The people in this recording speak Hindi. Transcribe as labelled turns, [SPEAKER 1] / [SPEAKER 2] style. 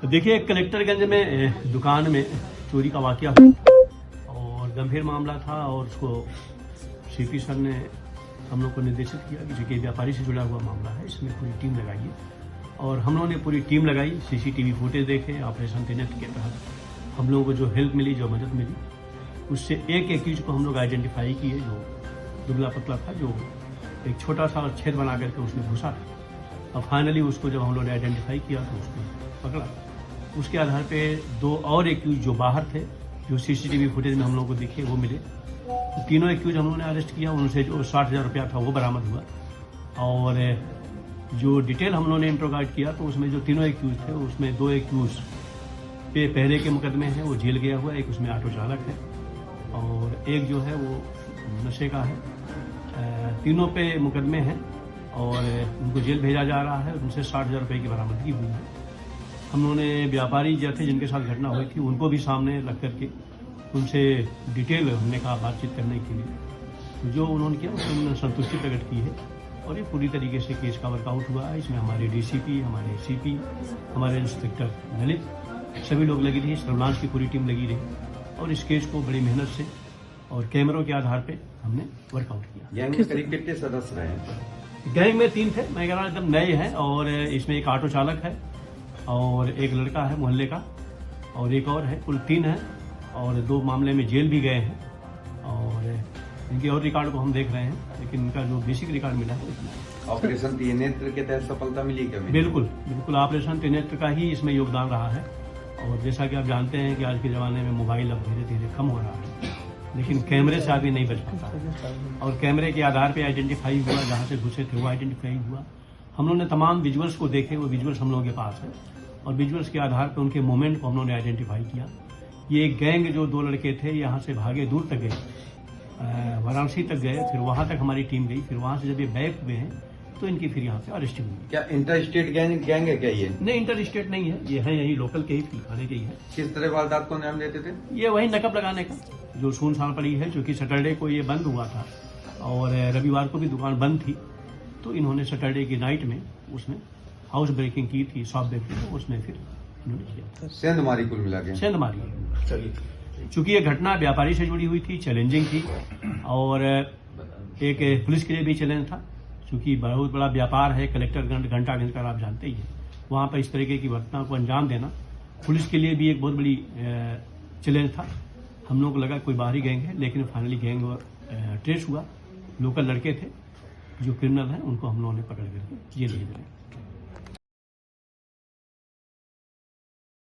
[SPEAKER 1] देखिए, कलेक्टरगंज में दुकान में चोरी का वाकया हुआ और गंभीर मामला था और उसको सीपी सर ने हम लोग को निर्देशित किया कि जो कि व्यापारी से जुड़ा हुआ मामला है, इसमें पूरी टीम लगाइए। और हम लोगों ने पूरी टीम लगाई, सीसीटीवी फुटेज देखे, ऑपरेशन त्रिनेत्र के तहत हम लोगों को जो हेल्प मिली, जो मदद मिली, उससे एक एक्यूज को हम लोग आइडेंटिफाई किए जो दुबला पतला था, जो एक छोटा सा छेद बना करके उसमें घुसा था। और फाइनली उसको जब हम लोग ने आइडेंटिफाई किया तो उसको पकड़ा। उसके आधार पे दो और एक्यूज जो बाहर थे, जो सीसीटीवी फुटेज में हम लोगों को दिखे, वो मिले। तो तीनों एक्यूज हम लोगों ने अरेस्ट किया, उनसे जो 60,000 रुपया था वो बरामद हुआ। और जो डिटेल हम लोगों ने इंट्रोगेट किया तो उसमें जो तीनों एक्यूज थे, उसमें दो एक्यूज पे पहले के मुकदमे हैं, वो जेल गया हुआ, एक उसमें ऑटो चालक है और एक जो है वो नशे का है। तीनों पे मुकदमे हैं और उनको जेल भेजा जा रहा है। उनसे 60,000 रुपये की बरामदगी हुई है। हम लोगों ने व्यापारी जो थे जिनके साथ घटना हुई थी उनको भी सामने रख करके उनसे डिटेल हमने कहा बातचीत करने के लिए। तो जो उन्होंने किया उसमें उन्होंने संतुष्टि प्रकट की है और ये पूरी तरीके से केस का वर्कआउट हुआ है। इसमें हमारे डीसीपी, हमारे सीपी, हमारे इंस्पेक्टर ललित, सभी लोग लगी रही, सर्विलांस की पूरी टीम लगी रही और इस केस को बड़ी मेहनत से और कैमरों के आधार पे हमने वर्कआउट किया।
[SPEAKER 2] गैंग में करीब कितने सदस्य रहे?
[SPEAKER 1] गैंग में 3 थे, मैं कह रहा हूँ एकदम नए हैं। और इसमें एक ऑटो चालक है और एक लड़का है मोहल्ले का और एक और है, कुल 3 है। और 2 मामले में जेल भी गए हैं और इनके और रिकॉर्ड को हम देख रहे हैं, लेकिन इनका जो बेसिक रिकॉर्ड मिला है इतना।
[SPEAKER 2] ऑपरेशन त्रिनेत्र के तहत सफलता मिली क्या?
[SPEAKER 1] बिल्कुल बिल्कुल, ऑपरेशन त्रिनेत्र का ही इसमें योगदान रहा है। और जैसा कि आप जानते हैं कि आज के ज़माने में मोबाइल अब धीरे धीरे कम हो रहा है, लेकिन कैमरे से आदमी नहीं बच पाता और कैमरे के आधार पे आइडेंटिफाई हुआ, जहाँ से घुसे थे वो आइडेंटिफाई हुआ। हम लोगों ने तमाम विजुअल्स को देखे, वो विजुअल्स हम लोगों के पास है और विजुअल्स के आधार पे उनके मूवमेंट को हम लोगों ने आइडेंटिफाई किया। ये गैंग जो 2 लड़के थे यहाँ से भागे, दूर तक गए, वाराणसी तक गए, फिर वहाँ तक हमारी टीम गई। फिर वहाँ से जब ये बैक हुए हैं तो इनकी फिर यहाँ से अरेस्ट हुई।
[SPEAKER 2] क्या इंटर स्टेट गैंग है क्या ये?
[SPEAKER 1] नहीं, इंटर स्टेट नहीं है, ये है यही लोकल के ही फिलहाल के ही है।
[SPEAKER 2] किस तरह वारदात को अंजाम देते थे?
[SPEAKER 1] ये वही नकब लगाने का जो सुनसान पड़ी है, क्योंकि सैटरडे को ये बंद हुआ था और रविवार को भी दुकान बंद थी। तो इन्होंने सैटरडे की नाइट में उसमें हाउस ब्रेकिंग की थी, शॉप ब्रेकिंग, उसमें फिर इन्होंने किया।
[SPEAKER 2] सेंधमारी कुल मिला के?
[SPEAKER 1] सेंधमारी। चूंकि ये घटना व्यापारी से जुड़ी हुई थी, चैलेंजिंग थी और एक पुलिस के लिए भी चैलेंज था, क्योंकि बहुत बड़ा व्यापार है। कलेक्टरगंज, घंटागंज का आप जानते ही हैं, वहाँ पर इस तरीके की घटना को अंजाम देना पुलिस के लिए भी एक बहुत बड़ी चैलेंज था। हम लोगों को लगा कोई बाहरी गैंग है, लेकिन फाइनली गैंग ट्रेस हुआ। लोकल लड़के थे जो क्रिमिनल हैं, उनको हम लोगों ने पकड़ करके जेल भेज रहे हैं।